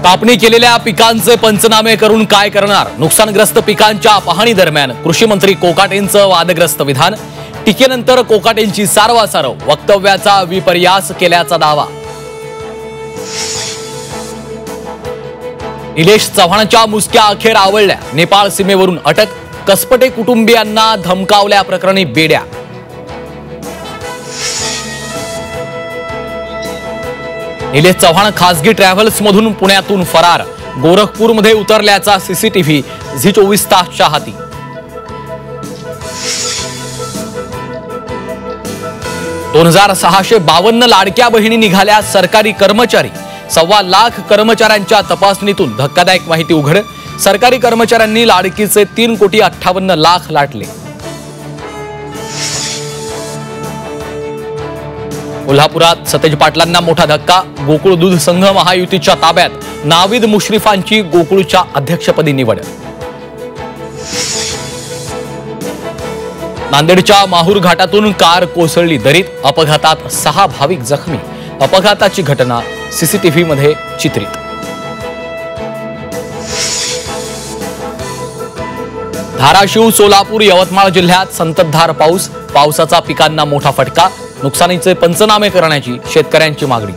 कापणी केलेल्या पिकांचे पंचनामे करून काय करणार? नुकसानग्रस्त पिकांच्या पाहणी दरम्यान कृषी मंत्री कोकाटेंचं वादग्रस्त विधान. टीकेनंतर कोकाटेंची सारवासारव, वक्तव्याचा विपर्यास केल्याचा दावा. निलेश चव्हाणच्या मुसक्या अखेर आवळल्या. नेपाळ सीमेवरून अटक. कसपटे कुटुंबियांना धमकावल्या प्रकरणी बेड्या. निलेश चव्हाण खासगी ट्रॅव्हल्स मधून पुण्यातून फरार. गोरखपूरमध्ये उतरल्याचा सीसीटीव्ही झी24 तासच्या हाती. $2,652 लाडक्या बहिणी निघाल्या सरकारी कर्मचारी. 1.25 लाख कर्मचाऱ्यांच्या तपासणीतून धक्कादायक माहिती उघड. सरकारी कर्मचाऱ्यांनी लाडकीचे 3,58,00,000 लाटले. कोल्हापुरात सतेज पाटलांना मोठा धक्का. गोकुळ दूध संघ महायुतीच्या ताब्यात. नाविद मुश्रीफांची गोकुळच्या अध्यक्षपदी निवड. नांदेडच्या माहूर घाटातून कार कोसळली दरीत. अपघातात 6 भाविक जखमी. अपघाताची घटना सीसीटीव्ही मध्ये चित्रित. धाराशिव, सोलापूर, यवतमाळ जिल्ह्यात संततधार पाऊस. पावसाचा पिकांना मोठा फटका. नुकसानीचे पंचनामे करण्याची शेतकऱ्यांची मागणी.